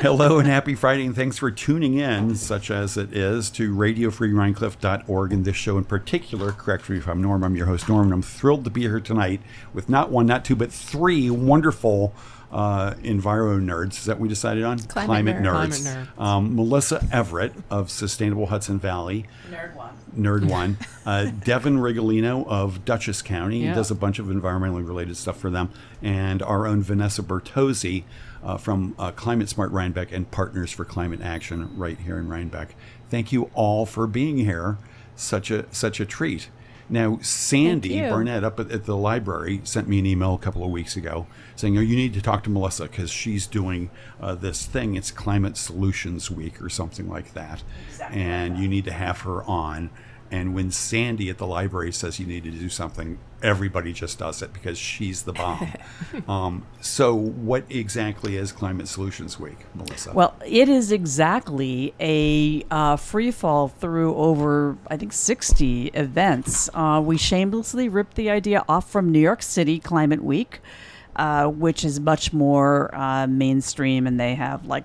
Hello and happy Friday, and thanks for tuning in, such as it is, to radiofreerhinecliff.org and this show in particular. Correct me if I'm Norm. I'm your host, Norm, and I'm thrilled to be here tonight with not one, not two, but three wonderful enviro nerds. Is that what we decided on? Climate nerds. Melissa Everett of Sustainable Hudson Valley. Nerd one. Devin Rigolino of Dutchess County. He does a bunch of environmentally related stuff for them. And our own Vanessa Bertozzi from Climate Smart Rhinebeck and Partners for Climate Action right here in Rhinebeck. Thank you all for being here. Such a treat. Now, Sandy Barnett up at the library sent me an email a couple of weeks ago saying, you need to talk to Melissa because she's doing this thing. It's Climate Solutions Week or something like that. Exactly. And you need to have her on. And when Sandy at the library says you need to do something, everybody just does it because she's the bomb. So what exactly is Climate Solutions Week, Melissa? Well, it is exactly a free fall through over, I think, 60 events. We shamelessly ripped the idea off from New York City Climate Week, which is much more mainstream, and they have like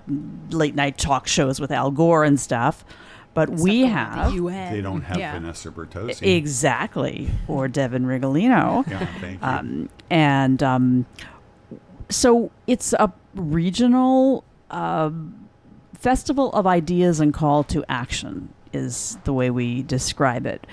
late night talk shows with Al Gore and stuff. But we have... They don't have Vanessa Bertozzi. Exactly. Or Devin Rigolino. Thank you. So it's a regional festival of ideas and call to action is the way we describe it.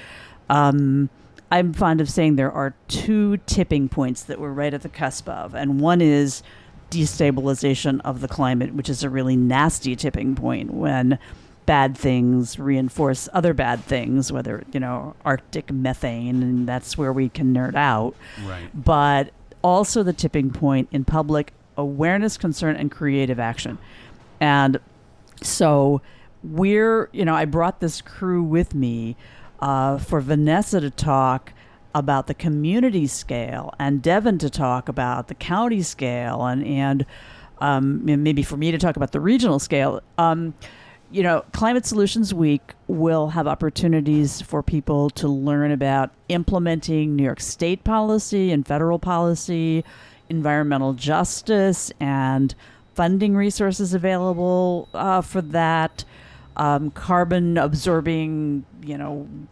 I'm fond of saying there are two tipping points that we're right at the cusp of. And one is destabilization of the climate, which is a really nasty tipping point when... bad things reinforce other bad things, whether, Arctic methane, and that's where we can nerd out. Right. But also the tipping point in public awareness, concern, and creative action. And so I brought this crew with me for Vanessa to talk about the community scale and Devin to talk about the county scale and maybe for me to talk about the regional scale. Climate Solutions Week will have opportunities for people to learn about implementing New York State policy and federal policy, environmental justice, and funding resources available for that, carbon absorbing,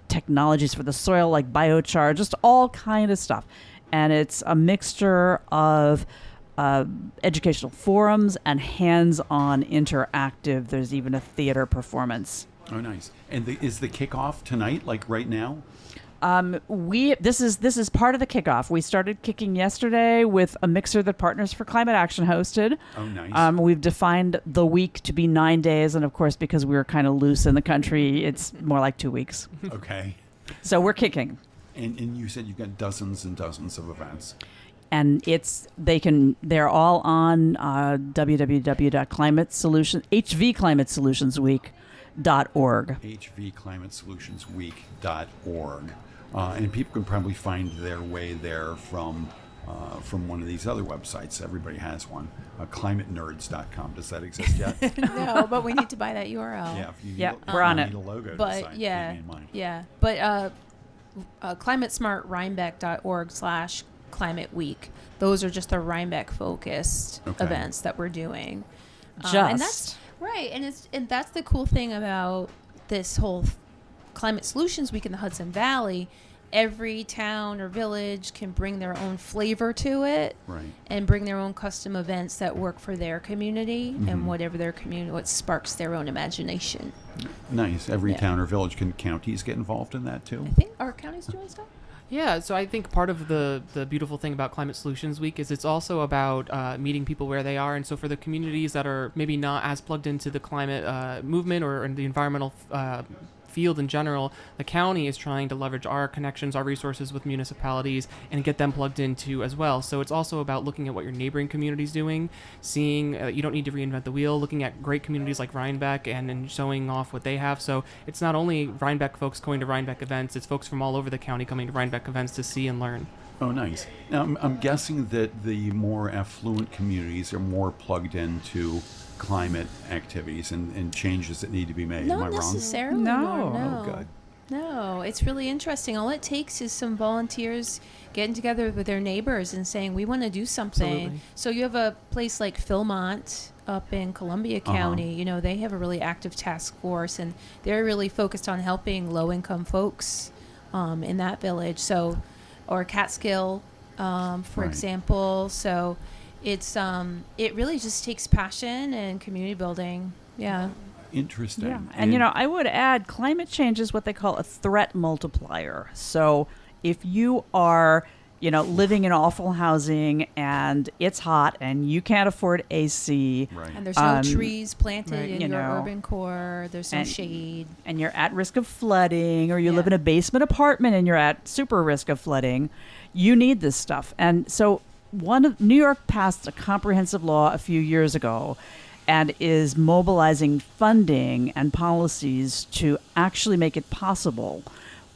technologies for the soil like biochar, just all kind of stuff. And it's a mixture of educational forums and hands-on interactive. There's even a theater performance. Oh, nice. And is the kickoff tonight, like right now? This is part of the kickoff. We started kicking yesterday with a mixer that Partners for Climate Action hosted. Oh, nice. We've defined the week to be 9 days, and of course, because we were kind of loose in the country, it's more like 2 weeks. Okay. So we're kicking. And you said you've got dozens and dozens of events. And they're all on hvclimatesolutionsweek.org. hvclimatesolutionsweek.org. And people can probably find their way there from one of these other websites. Everybody has one. climatenerds.com. Does that exist yet? No, but we need to buy that URL. Yeah, we're on it. Need a logo but climatesmartrhinebeck.org/Climate Week. Those are just the Rhinebeck focused events that we're doing. And that's right. And that's the cool thing about this whole Climate Solutions Week in the Hudson Valley. Every town or village can bring their own flavor to it, and bring their own custom events that work for their community and whatever their community, what sparks their own imagination. Nice. Every town or village. Can counties get involved in that too? I think our counties doing stuff. Yeah, so I think part of the beautiful thing about Climate Solutions Week is it's also about meeting people where they are. And so for the communities that are maybe not as plugged into the climate movement or in the environmental field in general, the county is trying to leverage our connections, our resources with municipalities, and get them plugged into as well. So it's also about looking at what your neighboring community's doing, seeing you don't need to reinvent the wheel, looking at great communities like Rhinebeck and showing off what they have. So it's not only Rhinebeck folks going to Rhinebeck events, it's folks from all over the county coming to Rhinebeck events to see and learn. Oh, nice. Now, I'm guessing that the more affluent communities are more plugged into climate activities and changes that need to be made. Am I wrong? Not necessarily. No. Oh, good. No, it's really interesting. All it takes is some volunteers getting together with their neighbors and saying, we want to do something. Absolutely. So you have a place like Philmont up in Columbia County, you know, they have a really active task force, and they're really focused on helping low-income folks in that village. So, or Catskill, for example. So, it's it really just takes passion and community building. Yeah. Interesting. Yeah. And, you know, I would add climate change is what they call a threat multiplier. So if you are, you know, living in awful housing and it's hot and you can't afford AC. Right. And there's no trees planted in you your know, urban core. There's no shade. And you're at risk of flooding, or you live in a basement apartment and you're at super risk of flooding. You need this stuff. And so New York passed a comprehensive law a few years ago and is mobilizing funding and policies to actually make it possible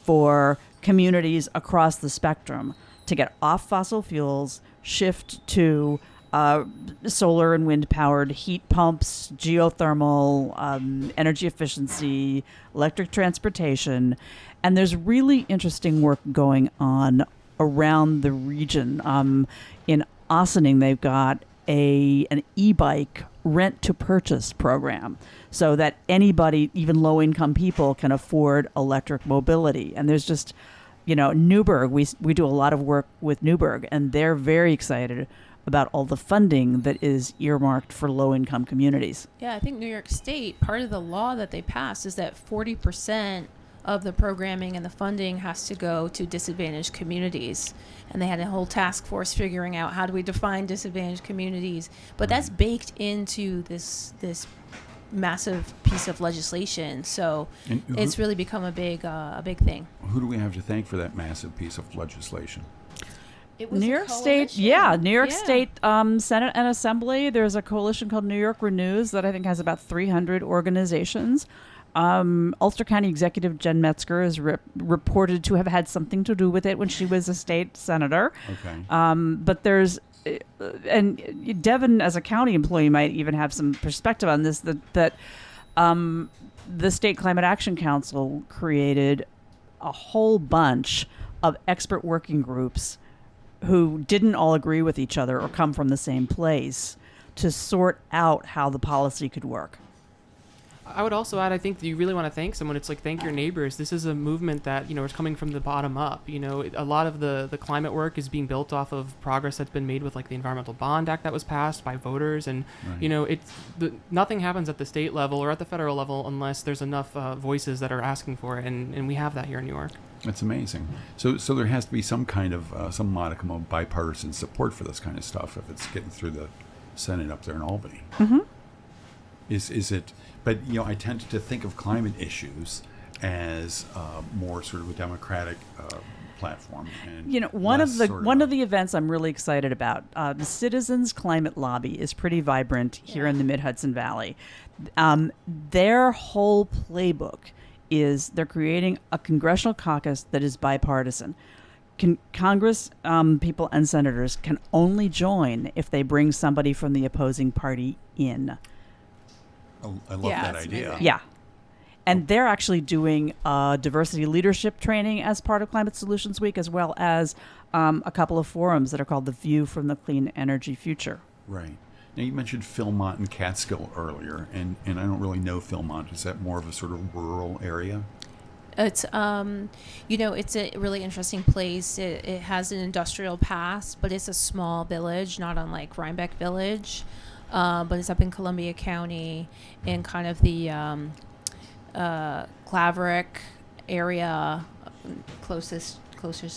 for communities across the spectrum to get off fossil fuels, shift to solar and wind powered heat pumps, geothermal, energy efficiency, electric transportation. And there's really interesting work going on around the region. In Ossining, they've got an e-bike rent to purchase program so that anybody, even low income people, can afford electric mobility. And there's just, you know, Newburgh, we do a lot of work with Newburgh, and they're very excited about all the funding that is earmarked for low income communities. Yeah, I think New York State, part of the law that they passed is that 40% of the programming and the funding has to go to disadvantaged communities. And they had a whole task force figuring out how do we define disadvantaged communities. But that's baked into this massive piece of legislation. So it's really become a big thing. Who do we have to thank for that massive piece of legislation? It was New York State, New York State Senate and Assembly. There's a coalition called New York Renews that I think has about 300 organizations. Ulster County Executive Jen Metzger is reported to have had something to do with it when she was a state senator. Okay. But there's, and Devin as a county employee might even have some perspective on this, that the State Climate Action Council created a whole bunch of expert working groups who didn't all agree with each other or come from the same place to sort out how the policy could work. I would also add, I think you really want to thank someone. It's like, thank your neighbors. This is a movement that, you know, is coming from the bottom up. You know, a lot of the climate work is being built off of progress that's been made with, like, the Environmental Bond Act that was passed by voters. And, you know, nothing happens at the state level or at the federal level unless there's enough voices that are asking for it. And we have that here in New York. That's amazing. So there has to be some kind of, some modicum of bipartisan support for this kind of stuff if it's getting through the Senate up there in Albany. Mm-hmm. Is it? But, you know, I tend to think of climate issues as more sort of a democratic platform. And you know, one of the events I'm really excited about, the Citizens Climate Lobby, is pretty vibrant here in the Mid-Hudson Valley. Their whole playbook is they're creating a congressional caucus that is bipartisan. Congress people and senators can only join if they bring somebody from the opposing party in. I love that idea. Amazing. Yeah. And they're actually doing diversity leadership training as part of Climate Solutions Week, as well as a couple of forums that are called The View from the Clean Energy Future. Right. Now, you mentioned Philmont and Catskill earlier, and I don't really know Philmont. Is that more of a sort of rural area? It's, you know, it's a really interesting place. It has an industrial past, but it's a small village, not unlike Rhinebeck Village. But it's up in Columbia County in kind of the Claverick area, closest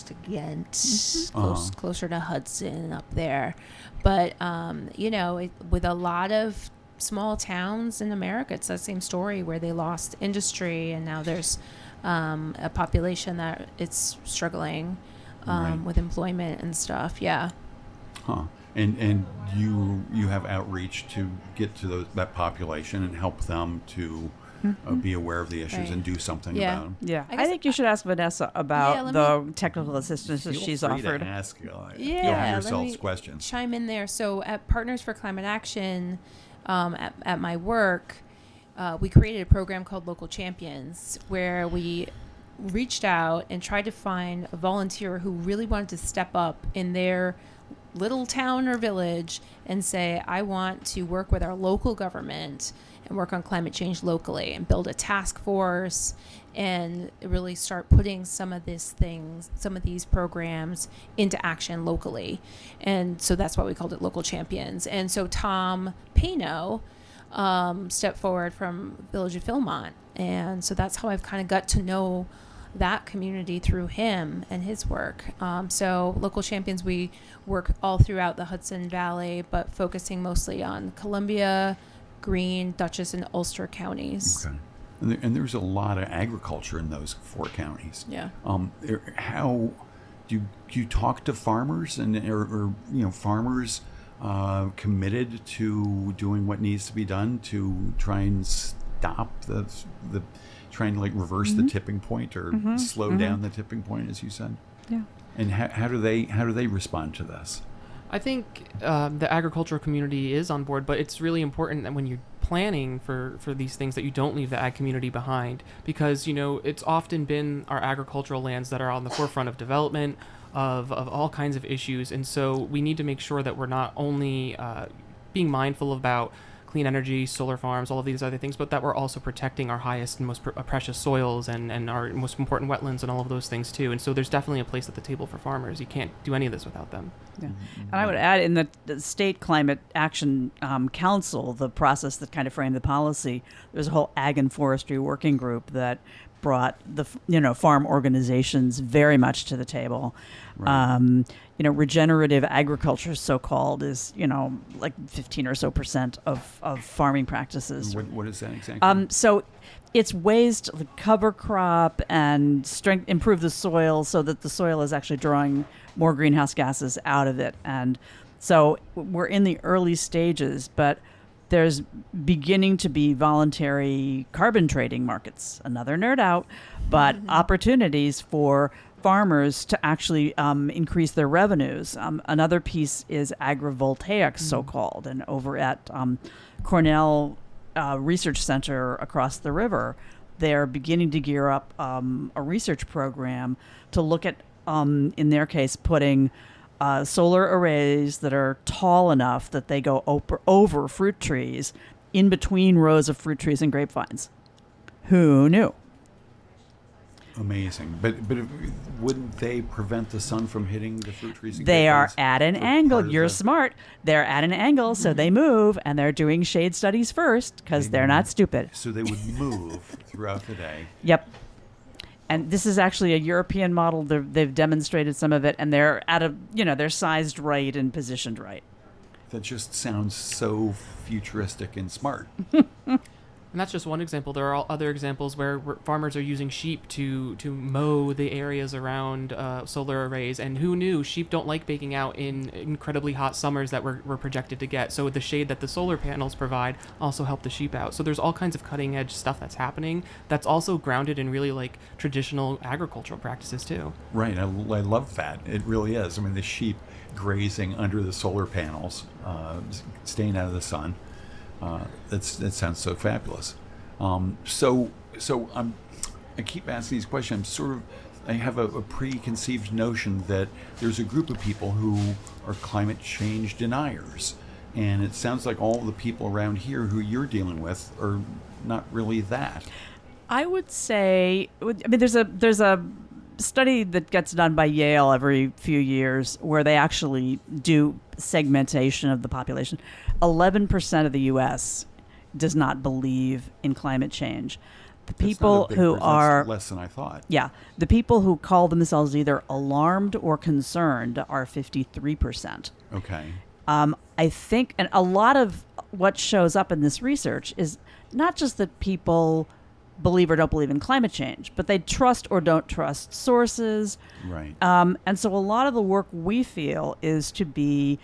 to Ghent, closer to Hudson up there. But, you know, with a lot of small towns in America, it's that same story where they lost industry and now there's a population that it's struggling with employment and stuff. Yeah. Huh. And you have outreach to get to that population and help them to be aware of the issues and do something about them. Yeah, I think you should ask Vanessa about the technical assistance that she's offered. Feel free to ask yourselves questions. Chime in there. So at Partners for Climate Action, at my work, we created a program called Local Champions, where we reached out and tried to find a volunteer who really wanted to step up in their little town or village and say, I want to work with our local government and work on climate change locally and build a task force and really start putting some of these programs into action locally. And so that's why we called it Local Champions. And so Tom Pano stepped forward from Village of Philmont. And so that's how I've kind of got to know that community through him and his work. So Local Champions, we work all throughout the Hudson Valley, but focusing mostly on Columbia, Greene, Dutchess, and Ulster counties. Okay. And there's a lot of agriculture in those 4 counties. Yeah. How do you talk to farmers or farmers committed to doing what needs to be done to try and stop trying to reverse the tipping point or slow down the tipping point, as you said? Yeah. And how do they respond to this? I think the agricultural community is on board, but it's really important that when you're planning for these things that you don't leave the ag community behind, because it's often been our agricultural lands that are on the forefront of development of all kinds of issues, and so we need to make sure that we're not only being mindful about clean energy, solar farms, all of these other things, but that we're also protecting our highest and most precious soils and our most important wetlands and all of those things too. And so there's definitely a place at the table for farmers. You can't do any of this without them. Yeah. And I would add, in the State Climate Action Council, the process that kind of framed the policy, there's a whole ag and forestry working group that brought the farm organizations very much to the table. Right. Regenerative agriculture, so-called, is 15 or so % of farming practices. What is that exactly? So it's ways to cover crop and improve the soil so that the soil is actually drawing more greenhouse gases out of it. And so we're in the early stages, but there's beginning to be voluntary carbon trading markets. Another nerd out, but opportunities for farmers to actually increase their revenues. Another piece is agrivoltaics, so-called, and over at Cornell Research Center across the river, they're beginning to gear up a research program to look at, in their case, putting solar arrays that are tall enough that they go over fruit trees in between rows of fruit trees and grapevines. Who knew? Amazing. But wouldn't they prevent the sun from hitting the fruit trees? They are at an angle. You're smart. They're at an angle, so they move, and they're doing shade studies first because they're not stupid. So they would move throughout the day. Yep. And this is actually a European model. They've demonstrated some of it, and they're they're sized right and positioned right. That just sounds so futuristic and smart. And that's just one example. There are other examples where farmers are using sheep to mow the areas around solar arrays. And who knew sheep don't like baking out in incredibly hot summers that we're projected to get. So the shade that the solar panels provide also help the sheep out. So there's all kinds of cutting edge stuff that's happening that's also grounded in really traditional agricultural practices too. Right. I love that. It really is. I mean, the sheep grazing under the solar panels, staying out of the sun. That sounds so fabulous. So I keep asking these questions. I have a preconceived notion that there's a group of people who are climate change deniers, and it sounds like all the people around here who you're dealing with are not really that. I would say, there's a study that gets done by Yale every few years where they actually do segmentation of the population. 11% of the U.S. does not believe in climate change. The people who are less than I thought. Yeah, the people who call themselves either alarmed or concerned are 53%. Okay. I think, and a lot of what shows up in this research is not just that people believe or don't believe in climate change, but they trust or don't trust sources. Right. And so a lot of the work we feel is to be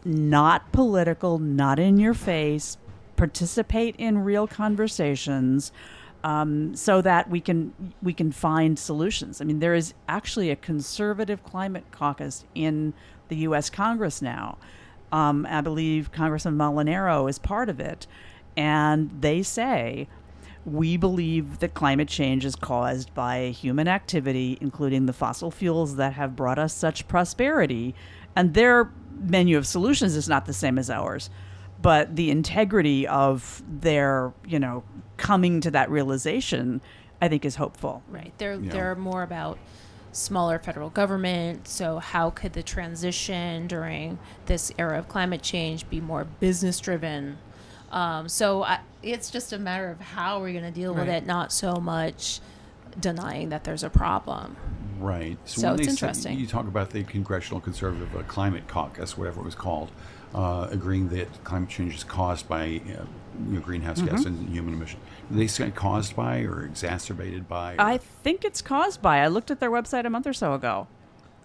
not political, not in your face, participate in real conversations, so that we can find solutions. I mean, there is actually a conservative climate caucus in the U.S. Congress now. I believe Congressman Molinaro is part of it, and they say, we believe that climate change is caused by human activity, including the fossil fuels that have brought us such prosperity. And they're menu of solutions is not the same as ours, but the integrity of their, coming to that realization, I think, is hopeful. Right. They're more about smaller federal government. So how could the transition during this era of climate change be more business driven? It's just a matter of how we're going to deal with it, not so much denying that there's a problem. Right. So it's interesting. You talk about the Congressional Conservative Climate Caucus, whatever it was called, agreeing that climate change is caused by greenhouse gas and human emission. Do they say caused by or exacerbated by? I think it's caused by. I looked at their website a month or so ago.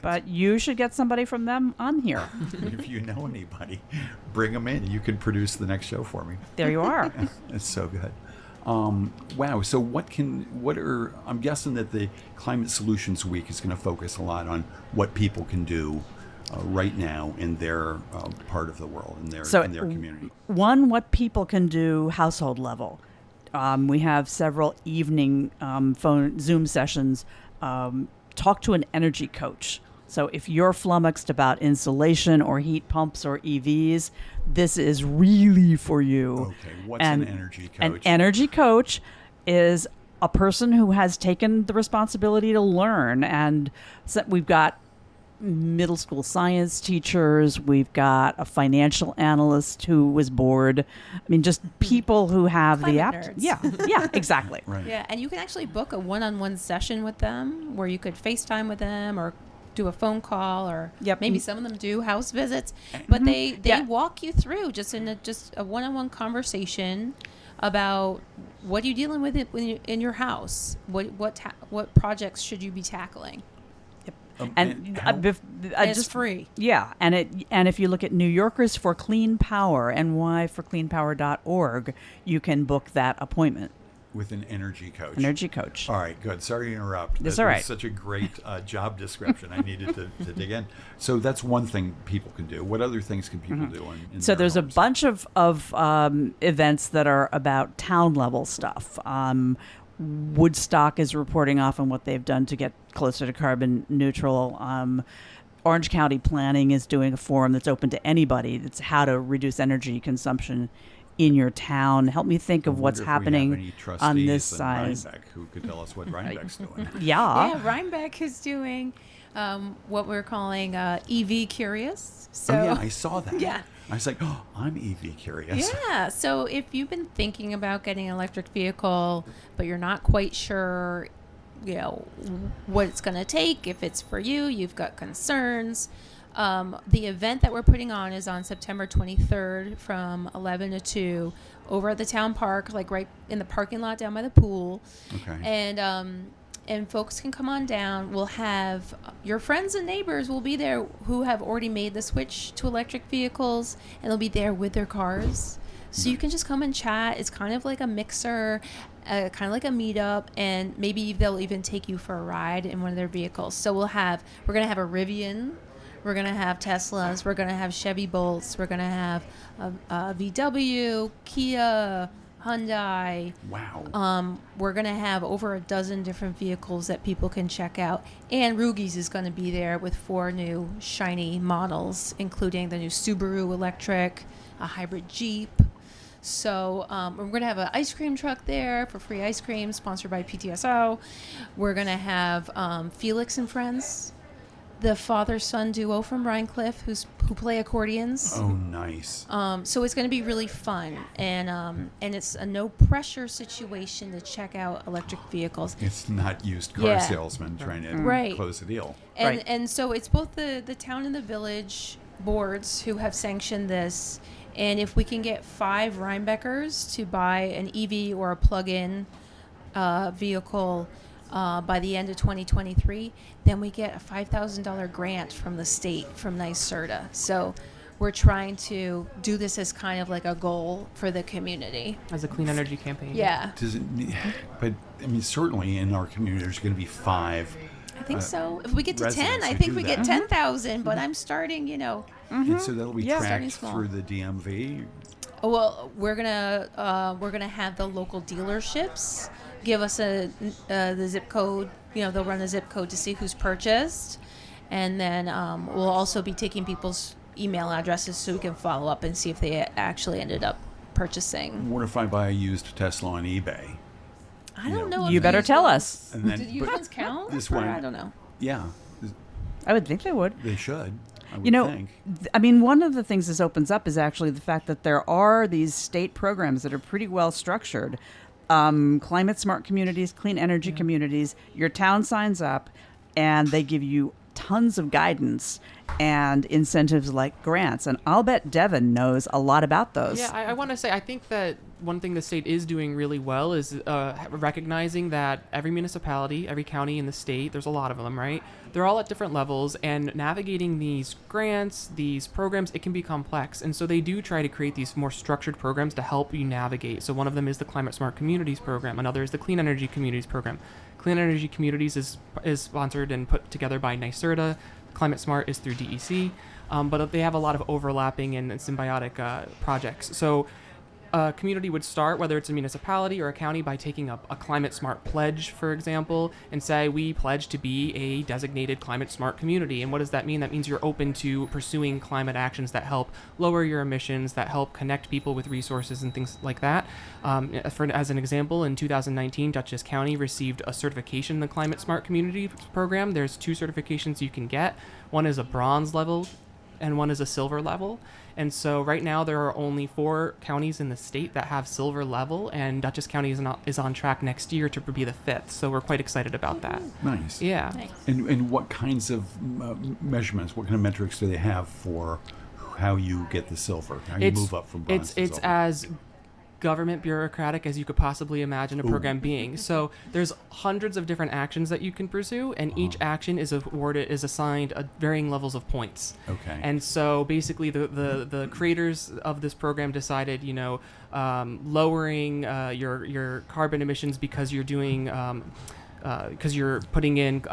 But you should get somebody from them on here. If you know anybody, bring them in. You can produce the next show for me. There you are. It's so good. Wow. So I'm guessing that the Climate Solutions Week is going to focus a lot on what people can do right now in their part of the world, in their community. One, what people can do household level. We have several evening phone Zoom sessions. Talk to an energy coach. So if you're flummoxed about insulation or heat pumps or EVs, this is really for you. Okay, what's an energy coach? An energy coach is a person who has taken the responsibility to learn. And so we've got middle school science teachers. We've got a financial analyst who was bored. I mean, just people who have Climate the app. nerds. Yeah, exactly. Right. Yeah, and you can actually book a one-on-one session with them where you could FaceTime with them or do a phone call, or maybe some of them do house visits, but they walk you through just a one-on-one conversation about what are you dealing with in your house, what projects should you be tackling. It's free. Yeah, and if you look at New Yorkers for Clean Power, nyforcleanpower.org, you can book that appointment with an energy coach. Energy coach. All right, good. Sorry to interrupt. That's all right. Was such a great job description. I needed to dig in. So that's one thing people can do. What other things can people do? So there's homes? a bunch of events that are about town level stuff. Woodstock is reporting off on what they've done to get closer to carbon neutral. Orange County Planning is doing a forum that's open to anybody. It's how to reduce energy consumption in your town. Help me think of what's happening on this side. Rhinebeck, who could tell us what Rhinebeck's doing? Yeah, Rhinebeck is doing what we're calling EV curious. So, I saw that. Yeah. I was like, I'm EV curious. Yeah. So if you've been thinking about getting an electric vehicle, but you're not quite sure, what it's going to take, if it's for you, you've got concerns. The event that we're putting on is on September 23rd from 11 to 2 over at the town park, like right in the parking lot down by the pool. Okay. And folks can come on down. We'll have your friends and neighbors will be there who have already made the switch to electric vehicles, and they'll be there with their cars. So you can just come and chat. It's kind of like a mixer, kind of like a meetup, and maybe they'll even take you for a ride in one of their vehicles. So we're going to have a Rivian. We're going to have Teslas. We're going to have Chevy Bolts. We're going to have a VW, Kia, Hyundai. Wow. We're going to have over a dozen different vehicles that people can check out. And Rugies is going to be there with 4 new shiny models, including the new Subaru electric, a hybrid Jeep. So we're going to have an ice cream truck there for free ice cream, sponsored by PTSO. We're going to have Felix and Friends, the father-son duo from Rhinecliff who play accordions. Oh, nice. So it's going to be really fun, and it's a no-pressure situation to check out electric vehicles. It's not used car salesmen trying to close a deal. And so it's both the town and the village boards who have sanctioned this, and if we can get 5 Rhinebeckers to buy an EV or a plug-in vehicle by the end of 2023, then we get a $5,000 grant from the state, from NYSERDA. So we're trying to do this as kind of like a goal for the community. As a clean energy campaign. Yeah. But certainly in our community, there's going to be 5. I think so. If we get to 10, I think we get 10,000, but I'm starting, And so that'll be tracked small. through the DMV? Well, we're gonna have the local dealerships give us the zip code. They'll run a zip code to see who's purchased, and then we'll also be taking people's email addresses so we can follow up and see if they actually ended up purchasing. What if I buy a used Tesla on eBay? I don't know. You better tell us. And then, Did used ones count? This one, I don't know. Yeah, I would think they would. they should. I would You know, think. I mean, one of the things this opens up is actually the fact that there are these state programs that are pretty well structured. Climate smart communities, clean energy communities. Your town signs up and they give you tons of guidance and incentives like grants. And I'll bet Devin knows a lot about those. Yeah, I want to say, I think that one thing the state is doing really well is recognizing that every municipality, every county in the state, there's a lot of them, right? They're all at different levels, and navigating these grants, these programs, it can be complex. And so they do try to create these more structured programs to help you navigate. So one of them is the Climate Smart Communities program. Another is the Clean Energy Communities program. Clean Energy Communities is sponsored and put together by NYSERDA. Climate Smart is through DEC, but they have a lot of overlapping and symbiotic projects. So a community would start, whether it's a municipality or a county, by taking up a climate smart pledge, for example, and say, we pledge to be a designated climate smart community. And what does that mean? That means you're open to pursuing climate actions that help lower your emissions, that help connect people with resources and things like that. As an example, in 2019, Dutchess County received a certification in the Climate Smart Community program. There's 2 certifications you can get. One is a bronze level and one is a silver level. And so right now there are only 4 counties in the state that have silver level, and Dutchess County is on track next year to be the 5th. So we're quite excited about that. Nice. Yeah. Nice. And what kinds of measurements, what kind of metrics do they have for how you get the silver, how you move up from bronze to silver? It's as government bureaucratic as you could possibly imagine a program being. So there's hundreds of different actions that you can pursue, and each action is assigned varying levels of points. Okay. And so basically the creators of this program decided, lowering your carbon emissions because you're doing because you're putting in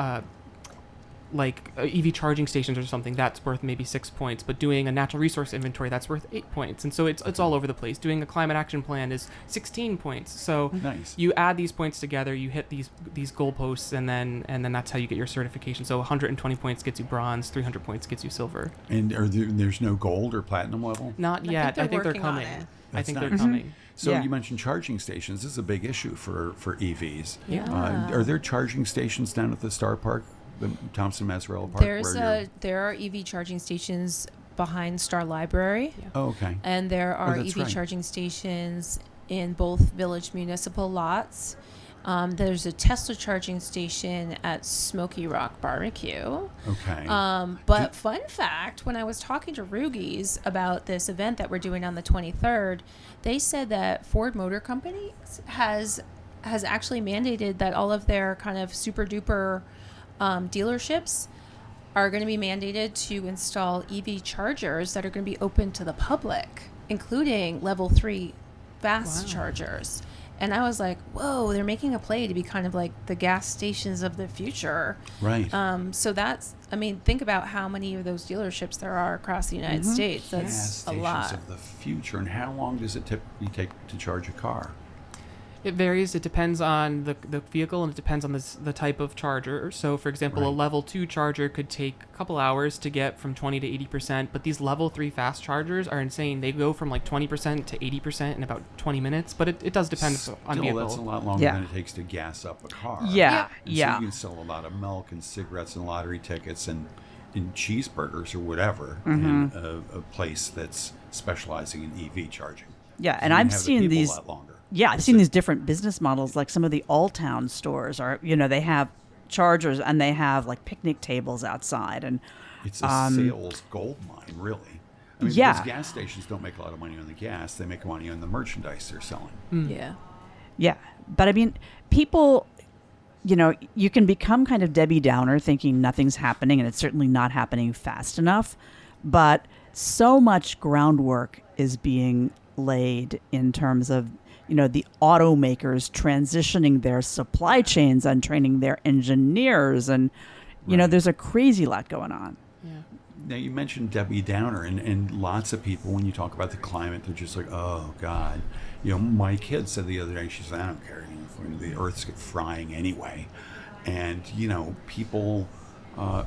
like EV charging stations or something, that's worth maybe 6 points, but doing a natural resource inventory, that's worth 8 points. And so it's all over the place. Doing a climate action plan is 16 points. So nice. You add these points together, you hit these goalposts, and then that's how you get your certification. So 120 points gets you bronze, 300 points gets you silver. And there's no gold or platinum level? Not yet. I think they're coming. I think they're coming. So Yeah. you mentioned charging stations. This is a big issue for EVs. Yeah. Are there charging stations down at the Star Park, the Thompson Mazzarella Park? There are EV charging stations behind Star Library. Yeah. Oh, okay. And there are that's EV right. charging stations in both village municipal lots. There's a Tesla charging station at Smoky Rock Barbecue. Okay. But fun fact, when I was talking to Rugies about this event that we're doing on the 23rd, they said that Ford Motor Company has actually mandated that all of their kind of super duper dealerships are going to be mandated to install EV chargers that are going to be open to the public, including level 3 fast chargers. And I was like, whoa, they're making a play to be kind of like the gas stations of the future. Right. So think about how many of those dealerships there are across the United States. That's Gas a stations lot. of the future. And how long does it typically take to charge a car? It varies. It depends on the vehicle, and it depends on the type of charger. So, for example, a Right. level 2 charger could take a couple hours to get from 20 to 80%, but these level 3 fast chargers are insane. They go from like 20% to 80% in about 20 minutes, but it does depend on vehicle. That's a lot longer than it takes to gas up a car. Yeah. And so you can sell a lot of milk and cigarettes and lottery tickets and cheeseburgers or whatever in a place that's specializing in EV charging. Yeah, So and you I've have the seen people these. a lot longer. Yeah, I've seen these different business models, like some of the All-Town stores are, they have chargers and they have like picnic tables outside. And It's a sales gold mine, really. I mean, Yeah. because gas stations don't make a lot of money on the gas. They make money on the merchandise they're selling. Yeah. yeah, but I mean, people, you can become kind of Debbie Downer thinking nothing's happening, and it's certainly not happening fast enough. But so much groundwork is being laid in terms of the automakers transitioning their supply chains and training their engineers, and Right. there's a crazy lot going on. Yeah. Now, you mentioned Debbie Downer, and lots of people, when you talk about the climate, they're just like, oh, God. My kid said the other day, she said, I don't care. The Earth's frying anyway. And, people are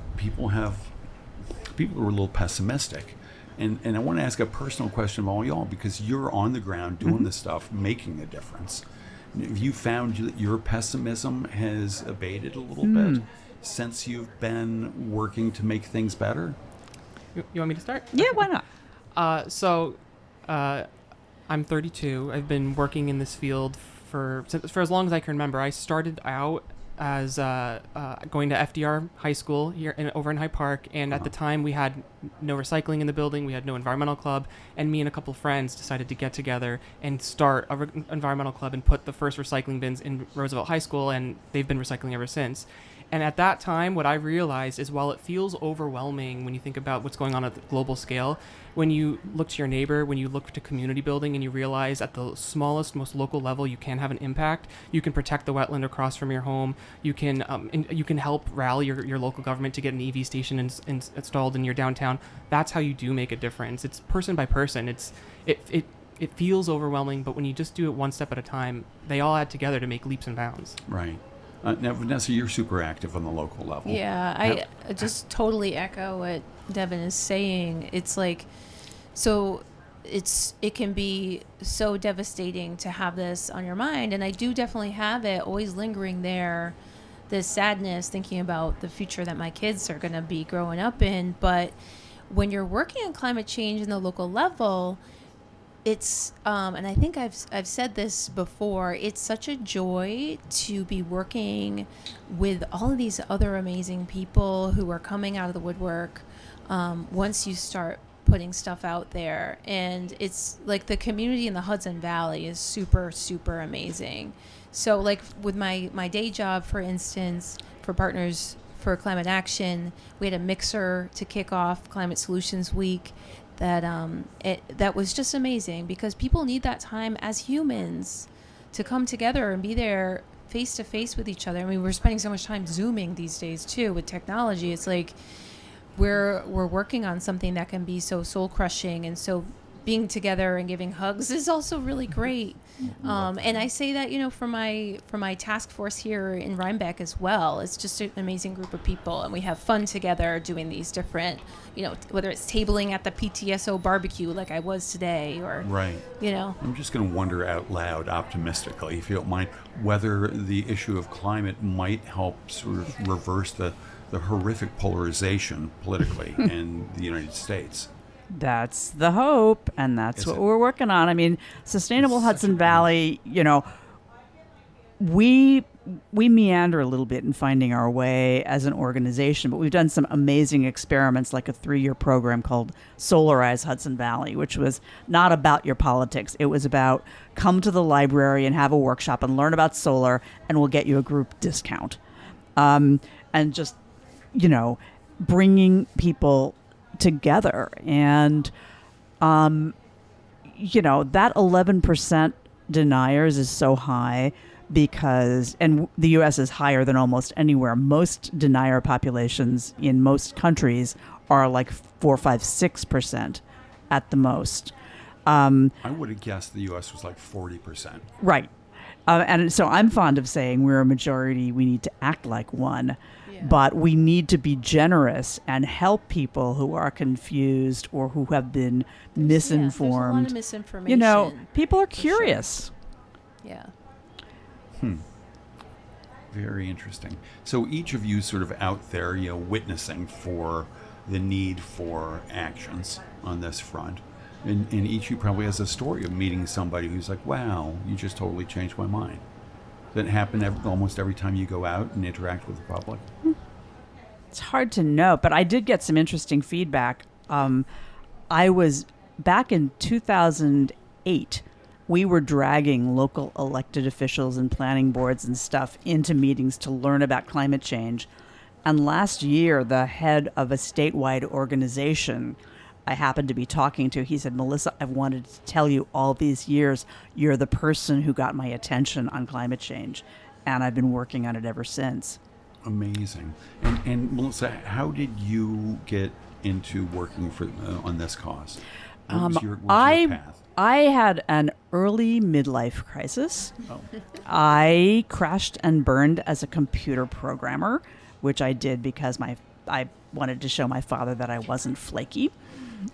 a little pessimistic. And I want to ask a personal question of all y'all, because you're on the ground doing this stuff, making a difference. Have you found that your pessimism has abated a little bit since you've been working to make things better? You want me to start? Yeah, why not? I'm 32. I've been working in this field for as long as I can remember. I started out as going to FDR High School here over in Hyde Park, and at the time we had no recycling in the building, we had no environmental club, and me and a couple of friends decided to get together and start an environmental club and put the first recycling bins in Roosevelt High School, and they've been recycling ever since. And at that time, what I realized is while it feels overwhelming when you think about what's going on at the global scale, when you look to your neighbor, when you look to community building and you realize at the smallest, most local level, you can have an impact. You can protect the wetland across from your home. You can help rally your local government to get an EV station installed in your downtown. That's how you do make a difference. It's person by person. It feels overwhelming, but when you just do it one step at a time, they all add together to make leaps and bounds. Right. Now, Vanessa, you're super active on the local level. Yeah, I just totally echo what Devin is saying. It's like, so it can be so devastating to have this on your mind, and I do definitely have it always lingering there, this sadness thinking about the future that my kids are going to be growing up in. But when you're working on climate change in the local level, it's and I think I've said this before, it's such a joy to be working with all of these other amazing people who are coming out of the woodwork once you start putting stuff out there. And it's like the community in the Hudson Valley is super, super amazing. So like with my day job, for instance, for Partners for Climate Action, we had a mixer to kick off Climate Solutions Week. That was just amazing, because people need that time as humans to come together and be there face to face with each other. I mean, we're spending so much time Zooming these days too with technology. It's like we're working on something that can be so soul crushing, and so being together and giving hugs is also really great. And I say that, for my task force here in Rhinebeck as well. It's just an amazing group of people, and we have fun together doing these different, whether it's tabling at the PTSO barbecue like I was today, or right. I'm just going to wonder out loud, optimistically, if you don't mind, whether the issue of climate might help sort of reverse the horrific polarization politically in the United States. That's the hope, and that's what we're working on. I mean, Sustainable Hudson Valley, we meander a little bit in finding our way as an organization, but we've done some amazing experiments, like a 3-year program called Solarize Hudson Valley, which was not about your politics. It was about come to the library and have a workshop and learn about solar, and we'll get you a group discount. And just, bringing people together. And that 11% deniers is so high because, and the U.S. is higher than almost anywhere. Most denier populations in most countries are like 4, 5, 6% at the most. I would have guessed the U.S. was like 40%. Right. And so I'm fond of saying we're a majority, we need to act like one. But we need to be generous and help people who are confused or who have been misinformed. There's a lot of misinformation. People are curious. Sure. Yeah. Very interesting. So each of you sort of out there, witnessing for the need for actions on this front. And each of you probably has a story of meeting somebody who's like, wow, you just totally changed my mind. Does that happen almost every time you go out and interact with the public? It's hard to know, but I did get some interesting feedback. I was back in 2008. We were dragging local elected officials and planning boards and stuff into meetings to learn about climate change. And last year, the head of a statewide organization I happened to be talking to, he said, Melissa, I've wanted to tell you all these years, you're the person who got my attention on climate change. And I've been working on it ever since. Amazing. And Melissa, how did you get into working on this cause? What was your path? I had an early midlife crisis. Oh. I crashed and burned as a computer programmer, which I did because my I wanted to show my father that I wasn't flaky.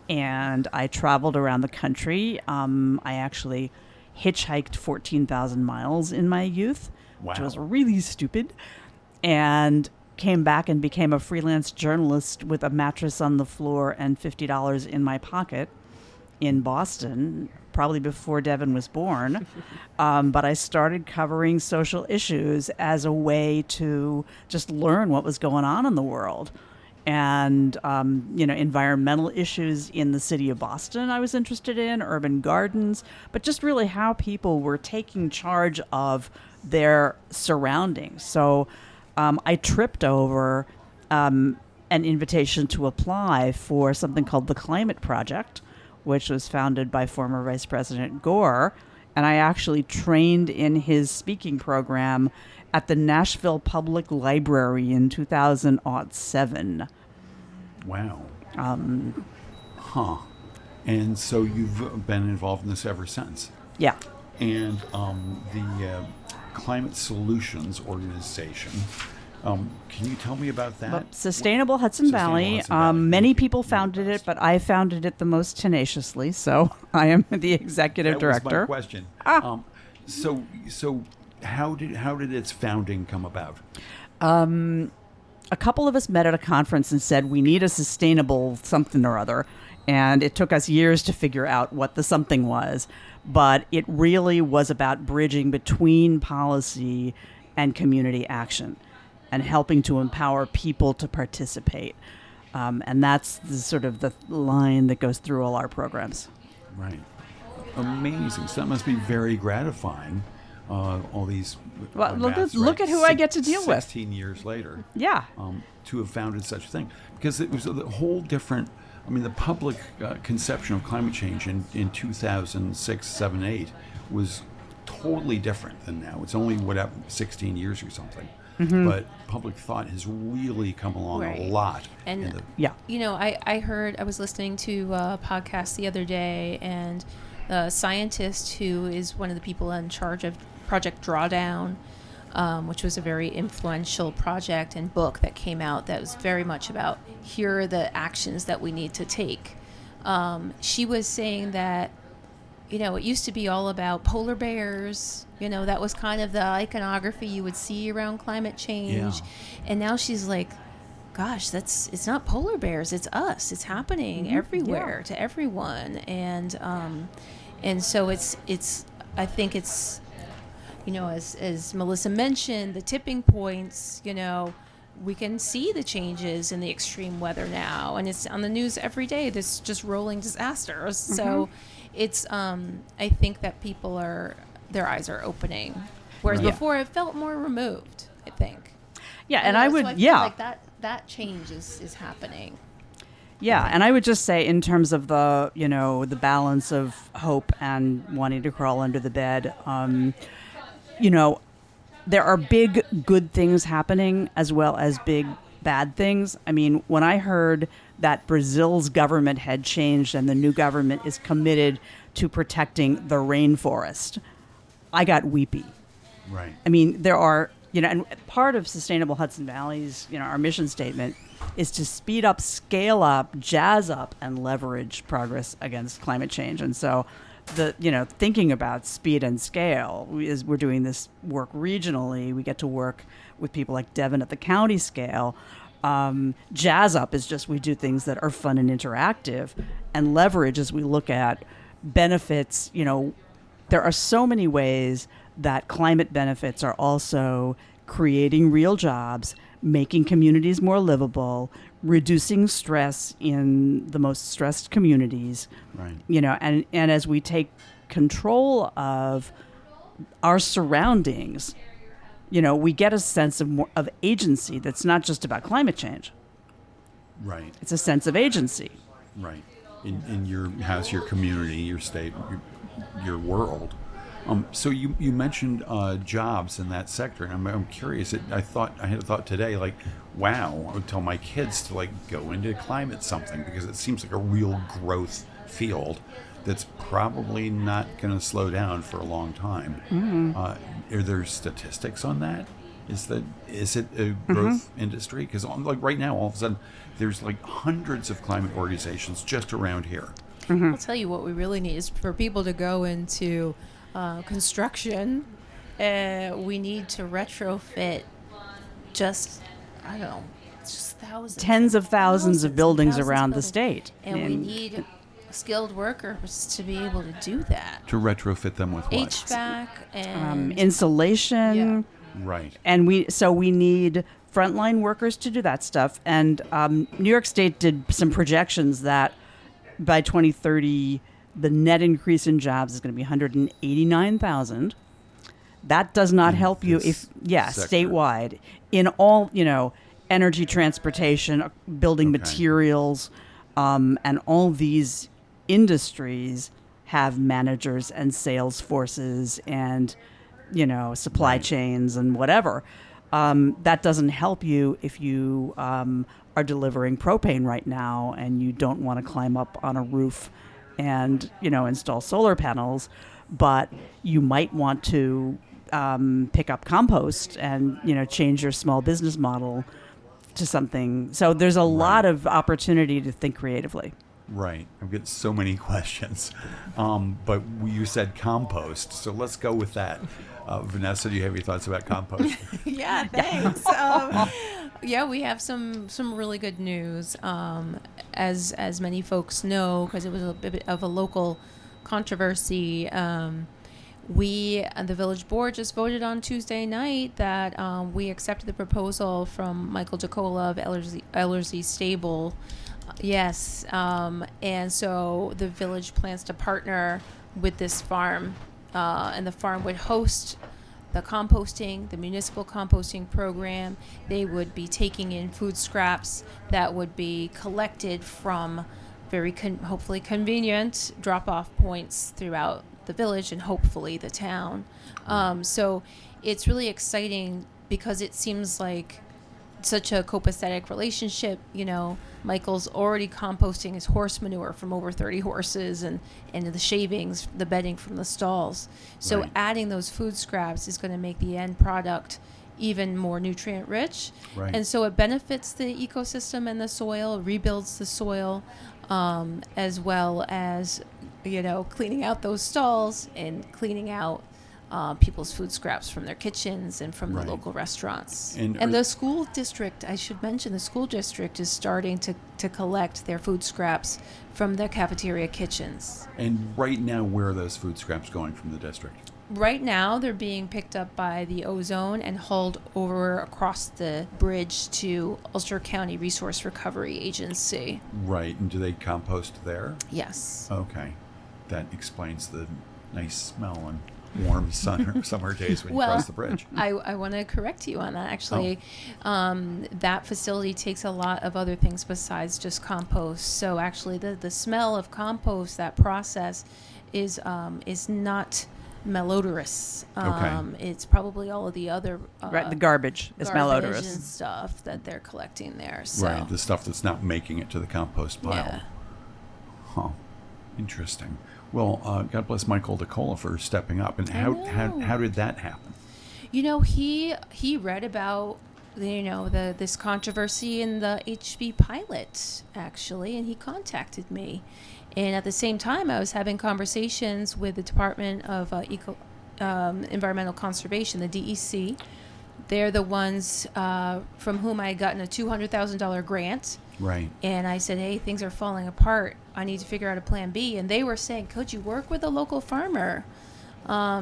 And I traveled around the country. I actually hitchhiked 14,000 miles in my youth, which was really stupid. And came back and became a freelance journalist with a mattress on the floor and $50 in my pocket in Boston, probably before Devin was born. But I started covering social issues as a way to just learn what was going on in the world. And, environmental issues in the city of Boston I was interested in, urban gardens, but just really how people were taking charge of their surroundings. So I tripped over an invitation to apply for something called the Climate Project, which was founded by former Vice President Gore. And I actually trained in his speaking program at the Nashville Public Library in 2007. Wow. And so you've been involved in this ever since. Yeah. And the Climate Solutions Organization, can you tell me about that? Sustainable Hudson Valley. Many people founded it, but I founded it the most tenaciously, so I am the executive director. That was my question. So how did its founding come about? A couple of us met at a conference and said, we need a sustainable something or other. And it took us years to figure out what the something was. But it really was about bridging between policy and community action and helping to empower people to participate. And that's sort of the line that goes through all our programs. Right. Amazing. So that must be very gratifying. All these. Well, look at who I get to deal with. 16 years later. Yeah. To have founded such a thing, because it was a whole different. I mean, the public conception of climate change in 2006, 7, 8 was totally different than now. It's only 16 years or something. Mm-hmm. But public thought has really come along a lot. And I was listening to a podcast the other day, and a scientist who is one of the people in charge of Project Drawdown, which was a very influential project and book that came out that was very much about here are the actions that we need to take. She was saying that, it used to be all about polar bears, that was kind of the iconography you would see around climate change. Yeah. And now she's like, gosh, it's not polar bears, it's us. It's happening everywhere to everyone. And so it's I think it's, as Melissa mentioned, the tipping points, we can see the changes in the extreme weather now, and it's on the news every day. There's just rolling disasters. Mm-hmm. So it's, I think that their eyes are opening, whereas before it felt more removed, I think. Yeah, and I would, so I feel like that change is happening. Yeah, and I would just say in terms of the, the balance of hope and wanting to crawl under the bed, there are big good things happening as well as big bad things. I mean, when I heard that Brazil's government had changed and the new government is committed to protecting the rainforest, I got weepy. Right. I mean, there are, and part of Sustainable Hudson Valley's, our mission statement is to speed up, scale up, jazz up, and leverage progress against climate change. And so thinking about speed and scale is we're doing this work regionally. We get to work with people like Devin at the county scale. Jazz up is just we do things that are fun and interactive, and leverage as we look at benefits. There are so many ways that climate benefits are also creating real jobs, making communities more livable, reducing stress in the most stressed communities. Right. And as we take control of our surroundings, we get a sense of agency that's not just about climate change. Right. It's a sense of agency. Right. In your house, your community, your state, your world. So you mentioned jobs in that sector, and I'm curious. I had a thought today, like, wow, I would tell my kids to go into climate something, because it seems like a real growth field that's probably not going to slow down for a long time. Mm-hmm. Are there statistics on that? Is it a growth industry? Because like right now, all of a sudden, there's like hundreds of climate organizations just around here. I'll tell you what we really need is for people to go into construction. We need to retrofit just tens of thousands of buildings around the state. And we need skilled workers to be able to do that. To retrofit them with what? HVAC and insulation. Yeah. Right. And we need frontline workers to do that stuff. And New York State did some projections that by 2030, the net increase in jobs is going to be 189,000. That does not help you sector. Statewide in all, energy, transportation, building materials, and all these industries have managers and sales forces and, supply chains and whatever. That doesn't help you if you are delivering propane right now and you don't want to climb up on a roof and, install solar panels, but you might want to pick up compost and, change your small business model to something. So there's a lot of opportunity to think creatively. Right. I've got so many questions. But you said compost, so let's go with that. Vanessa, do you have any thoughts about compost? Yeah, thanks. We have some really good news. As many folks know, because it was a bit of a local controversy, the village board just voted on Tuesday night that we accepted the proposal from Michael DeCola of Ellerslie Stable. Yes, and so the village plans to partner with this farm, and the farm would host the composting, the municipal composting program. They would be taking in food scraps that would be collected from very hopefully convenient drop-off points throughout the village and hopefully the town. So it's really exciting because it seems like such a copacetic relationship. Michael's already composting his horse manure from over 30 horses and the shavings, the bedding from the stalls. So adding those food scraps is going to make the end product even more nutrient rich. Right. And so it benefits the ecosystem and the soil, rebuilds the soil, as well as, cleaning out those stalls and cleaning out people's food scraps from their kitchens and from the local restaurants. And the school district, I should mention, the school district is starting to collect their food scraps from their cafeteria kitchens. And right now, where are those food scraps going from the district? Right now, they're being picked up by the Ozone and hauled over across the bridge to Ulster County Resource Recovery Agency. Right. And do they compost there? Yes. Okay. That explains the nice smell and warm summer days when you cross the bridge. I want to correct you on that. Actually, that facility takes a lot of other things besides just compost. So actually, the smell of compost, that process, is not malodorous. It's probably all of the other the garbage is malodorous and stuff that they're collecting there. So. Right, the stuff that's not making it to the compost pile. Yeah. Huh. Interesting. Well, God bless Michael DeCola for stepping up. And how did that happen? He read about this controversy in the HV pilot, actually, and he contacted me. And at the same time, I was having conversations with the Department of Environmental Conservation, the DEC. They're the ones from whom I had gotten a $200,000 grant. Right. And I said, hey, things are falling apart. I need to figure out a plan B. And they were saying, could you work with a local farmer?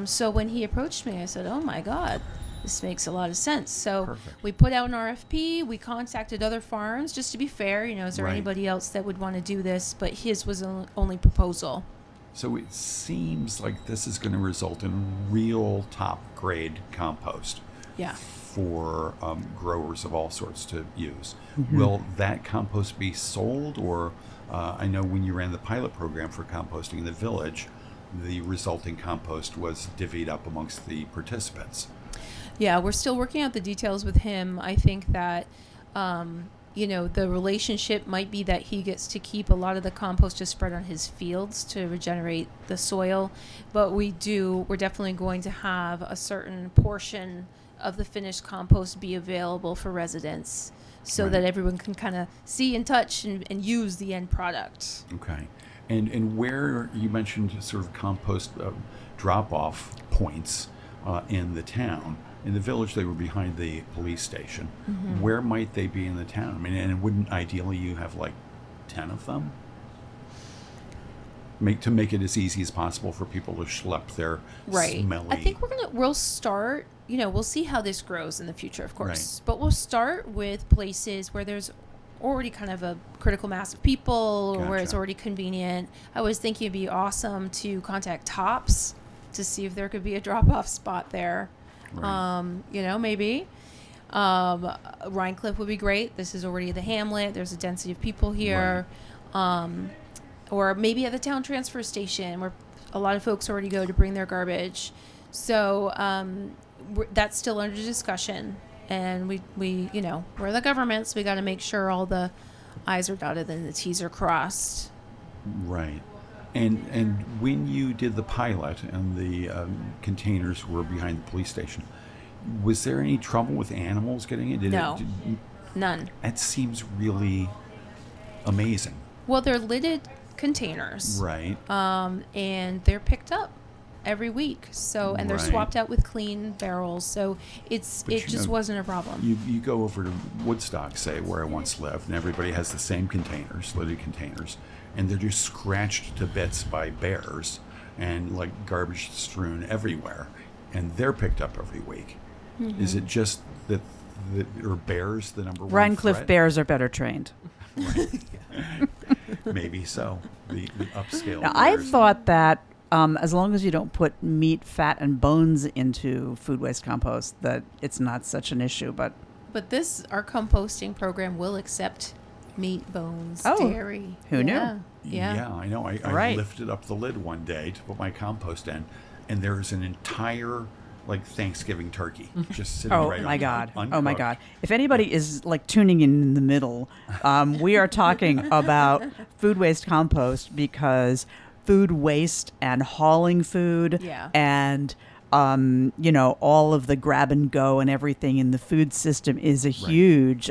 So when he approached me, I said, oh, my God, this makes a lot of sense. So we put out an RFP. We contacted other farms, just to be fair. Is there anybody else that would want to do this? But his was the only proposal. So it seems like this is going to result in real top-grade compost. Yeah. For growers of all sorts to use. Mm-hmm. Will that compost be sold, or I know when you ran the pilot program for composting in the village, the resulting compost was divvied up amongst the participants. Yeah, we're still working out the details with him. I think that the relationship might be that he gets to keep a lot of the compost just spread on his fields to regenerate the soil. But we're definitely going to have a certain portion of the finished compost be available for residents so that everyone can kind of see and touch and use the end product. Okay. And where you mentioned sort of compost drop-off points in the town. In the village, they were behind the police station. Mm-hmm. Where might they be in the town? I mean, and wouldn't ideally you have like 10 of them? To make it as easy as possible for people to schlep their smelly... I think we'll start, we'll see how this grows in the future, of course. Right. But we'll start with places where there's already kind of a critical mass of people, where it's already convenient. I was thinking it'd be awesome to contact Tops to see if there could be a drop-off spot there. Right. Maybe. Rhinecliff would be great. This is already the hamlet. There's a density of people here. Right. Or maybe at the town transfer station where a lot of folks already go to bring their garbage. So that's still under discussion. And we're the government, so we got to make sure all the I's are dotted and the T's are crossed. Right. And when you did the pilot and the containers were behind the police station, was there any trouble with animals getting in? No, none. That seems really amazing. Well, they're lidded containers. Right. And they're picked up every week. So, and they're swapped out with clean barrels. So it just wasn't a problem. You go over to Woodstock, say, where I once lived, and everybody has the same containers, lidded containers. And they're just scratched to bits by bears and like garbage strewn everywhere. And they're picked up every week. Mm-hmm. Is it just that are bears the number one Rhinecliff threat? Bears are better trained. Right. Maybe so. The upscale now, bears. I thought that as long as you don't put meat, fat, and bones into food waste compost, that it's not such an issue. But our composting program will accept meat, bones, dairy. Who knew? Yeah, I know. I lifted up the lid one day to put my compost in, and there's an entire Thanksgiving turkey just sitting right on. Oh my God. If anybody is tuning in the middle, we are talking about food waste compost because food waste and hauling food and all of the grab and go and everything in the food system is a huge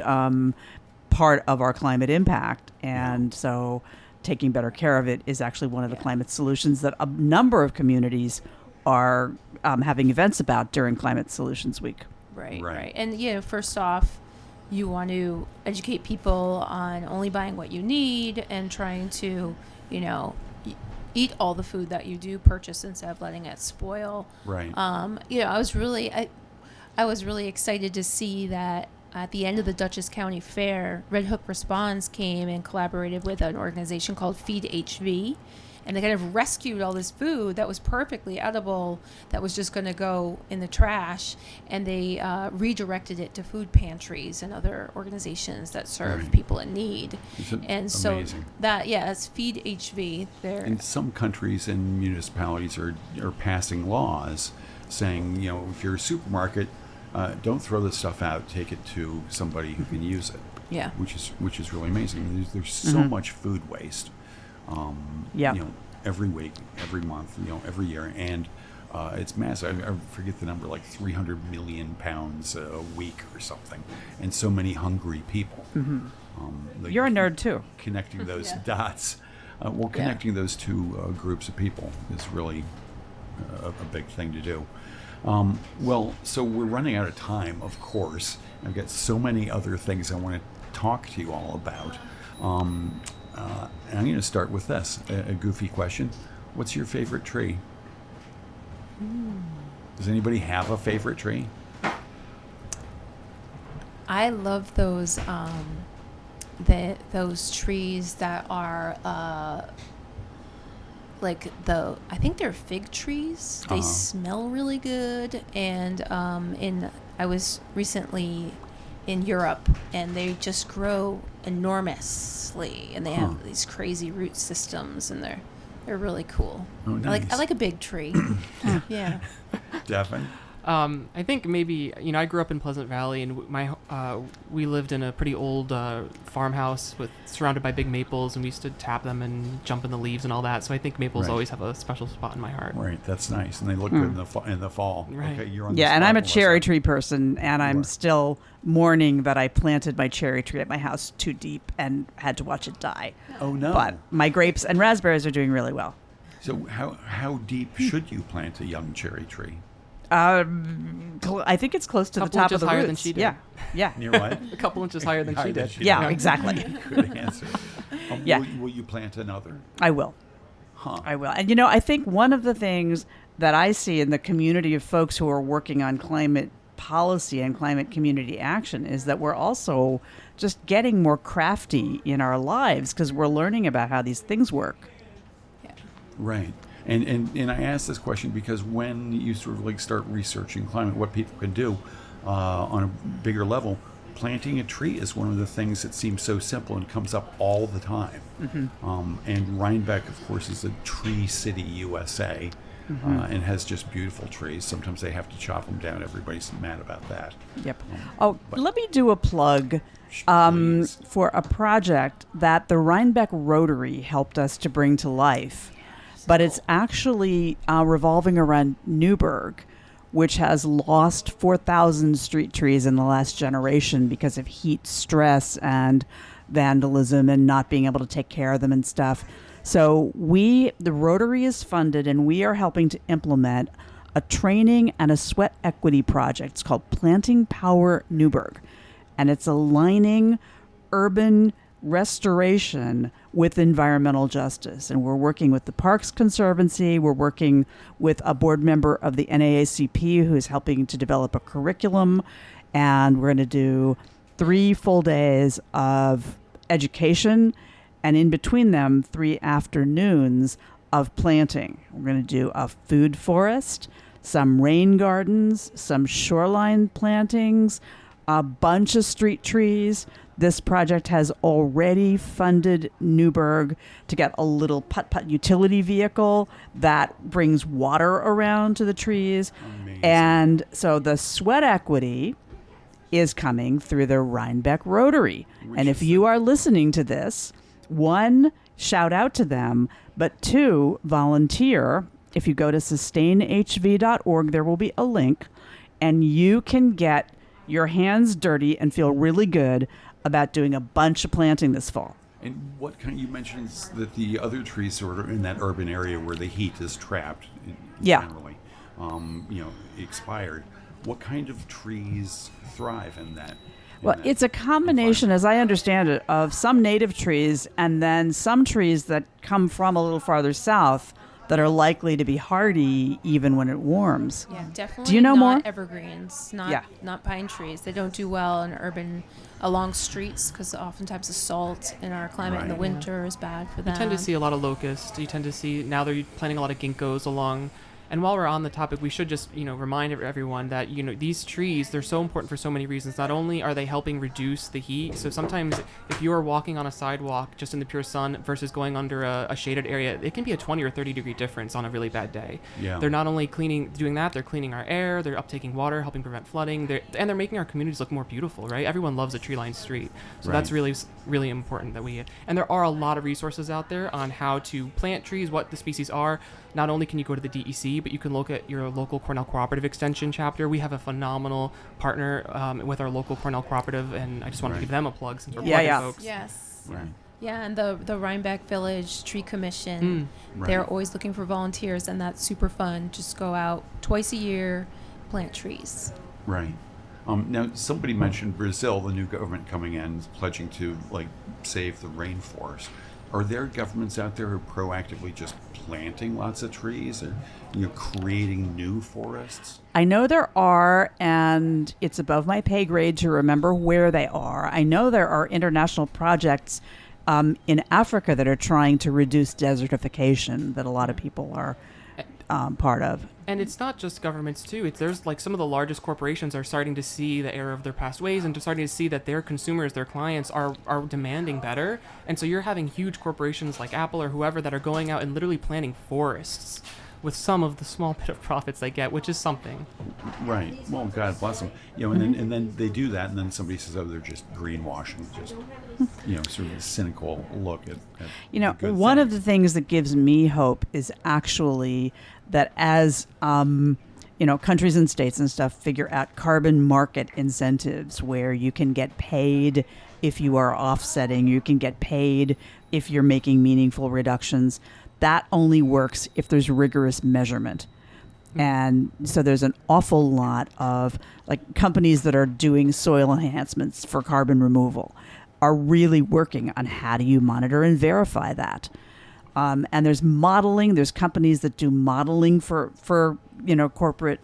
part of our climate impact. And so taking better care of it is actually one of the climate solutions that a number of communities are having events about during Climate Solutions Week. Right. And, first off, you want to educate people on only buying what you need and trying to, eat all the food that you do purchase instead of letting it spoil. Right. I was really excited to see that at the end of the Dutchess County Fair, Red Hook Responds came and collaborated with an organization called Feed HV. And they kind of rescued all this food that was perfectly edible that was just going to go in the trash. And they redirected it to food pantries and other organizations that serve people in need. And so amazing. It's Feed HV. And some countries and municipalities are passing laws saying, if you're a supermarket, don't throw this stuff out. Take it to somebody who can use it. Yeah. Which is really amazing. There's so much food waste. Every week, every month, every year, and it's massive. I forget the number, 300 million pounds a week or something, and so many hungry people. Mm-hmm. You're a nerd too. Connecting those dots, connecting those two groups of people is really a big thing to do. So we're running out of time, of course. I've got so many other things I want to talk to you all about. And I'm going to start with this, a goofy question. What's your favorite tree? Does anybody have a favorite tree? I love those those trees that are I think they're fig trees. They smell really good. And I was recently in Europe, and they just grow enormously, and they have these crazy root systems, and they're really cool. Oh, nice. I like a big tree. Yeah. Devin? I think maybe, I grew up in Pleasant Valley, and we lived in a pretty old farmhouse surrounded by big maples, and we used to tap them and jump in the leaves and all that. So I think maples always have a special spot in my heart. Right, that's nice, and they look good in the fall. Right. Okay, you're on Yeah, the and I'm a spot, cherry Melissa. tree person, and I'm still mourning that I planted my cherry tree at my house too deep and had to watch it die. Oh no! But my grapes and raspberries are doing really well. So how deep should you plant a young cherry tree? I think it's close to the top of the higher roots. than she did. Yeah. Near what? A couple inches higher than she did. Yeah, exactly. Good answer. Yeah. Will you plant another? I will. Huh. I will. And I think one of the things that I see in the community of folks who are working on climate policy and climate community action is that we're also just getting more crafty in our lives because we're learning about how these things work. Yeah. Right. And I asked this question because when you sort of start researching climate, what people can do on a bigger level, planting a tree is one of the things that seems so simple and comes up all the time. Mm-hmm. And Rhinebeck, of course, is a tree city, USA, and has just beautiful trees. Sometimes they have to chop them down. Everybody's mad about that. Yep. But Let me do a plug please. for a project that the Rhinebeck Rotary helped us to bring to life. But it's actually revolving around Newburgh, which has lost 4,000 street trees in the last generation because of heat stress and vandalism and not being able to take care of them and stuff. So the Rotary is funded, and we are helping to implement a training and a sweat equity project. It's called Planting Power Newburgh, and it's aligning urban restoration with environmental justice. And we're working with the Parks Conservancy. We're working with a board member of the NAACP who's helping to develop a curriculum. And we're going to do 3 full days of education, and in between them, 3 afternoons of planting. We're going to do a food forest, some rain gardens, some shoreline plantings, a bunch of street trees. This project has already funded Newburgh to get a little putt-putt utility vehicle that brings water around to the trees. Amazing. And so the sweat equity is coming through the Rhinebeck Rotary. And if you are listening to this, 1, shout out to them, but 2, volunteer. If you go to sustainhv.org, there will be a link, and you can get your hands dirty and feel really good about doing a bunch of planting this fall. And what kind? You mentioned that the other trees sort of in that urban area where the heat is trapped, generally, expired. What kind of trees thrive in that? Well, it's a combination, as I understand it, of some native trees and then some trees that come from a little farther south that are likely to be hardy even when it warms. Yeah, definitely. Do you know not more? Evergreens, not pine trees. They don't do well in urban along streets because oftentimes the salt in our climate in the winter is bad for them. You tend to see a lot of locusts. You tend to see now they're planting a lot of ginkgos along. And while we're on the topic, we should just, remind everyone that, these trees, they're so important for so many reasons. Not only are they helping reduce the heat, so sometimes if you are walking on a sidewalk just in the pure sun versus going under a shaded area, it can be a 20 or 30 degree difference on a really bad day. Yeah. They're not only doing that, they're cleaning our air, they're uptaking water, helping prevent flooding, and they're making our communities look more beautiful, right? Everyone loves a tree-lined street. So that's really, really important that and there are a lot of resources out there on how to plant trees, what the species are. Not only can you go to the DEC, but you can look at your local Cornell Cooperative Extension chapter. We have a phenomenal partner with our local Cornell Cooperative, and I just wanted to give them a plug since we're plugging folks. Yes. Right. Yeah, and the Rhinebeck Village Tree Commission, they're always looking for volunteers, and that's super fun. Just go out twice a year, plant trees. Right. Now, somebody mentioned Brazil, the new government coming in, pledging to save the rainforest. Are there governments out there who are proactively just planting lots of trees or creating new forests? I know there are, and it's above my pay grade to remember where they are. I know there are international projects in Africa that are trying to reduce desertification that a lot of people are part of. And it's not just governments too. There's some of the largest corporations are starting to see the error of their past ways and starting to see that their consumers, their clients are demanding better. And so you're having huge corporations like Apple or whoever that are going out and literally planting forests with some of the small bit of profits they get, which is something. Right. Well, God bless them. And then they do that, and then somebody says, "Oh, they're just greenwashing." Just sort of a cynical look at one of the things that gives me hope is actually that as countries and states and stuff figure out carbon market incentives where you can get paid if you are offsetting, you can get paid if you're making meaningful reductions. That only works if there's rigorous measurement. And so there's an awful lot of companies that are doing soil enhancements for carbon removal are really working on how do you monitor and verify that. And there's modeling. There's companies that do modeling for corporate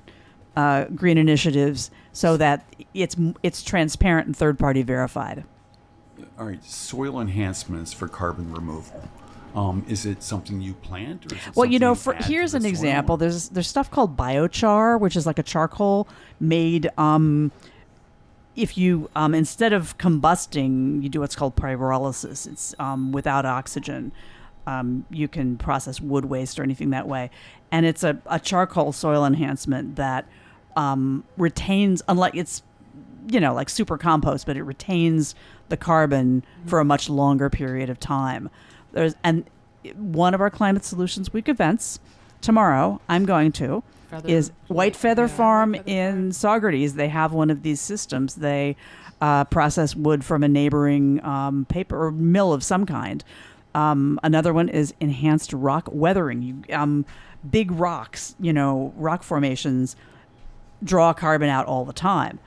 green initiatives so that it's transparent and third-party verified. All right, soil enhancements for carbon removal. Is it something you plant? Or is it here's an example. There's stuff called biochar, which is like a charcoal made. If you instead of combusting, you do what's called pyrolysis. It's without oxygen. You can process wood waste or anything that way, and it's a charcoal soil enhancement that retains, unlike it's like super compost, but it retains the carbon for a much longer period of time. And one of our Climate Solutions Week events tomorrow, I'm going to, is White Feather Farm in Saugerties. They have one of these systems. They process wood from a neighboring paper or mill of some kind. Another one is enhanced rock weathering. Big rocks, rock formations draw carbon out all the time.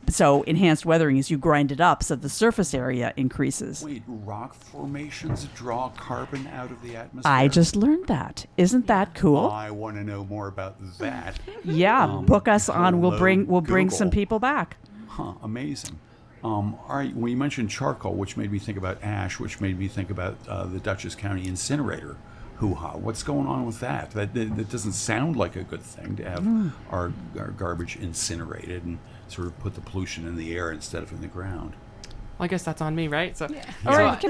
So enhanced weathering is you grind it up so the surface area increases. Wait, rock formations draw carbon out of the atmosphere? I just learned that. Isn't that cool? I want to know more about that. Yeah, book us on. We'll bring some people back. Huh, amazing. All right, well, you mentioned charcoal, which made me think about ash, which made me think about the Dutchess County incinerator. Hoo-ha. What's going on with that? That doesn't sound like a good thing to have our garbage incinerated and sort of put the pollution in the air instead of in the ground. Well, I guess that's on me, right? So, All right,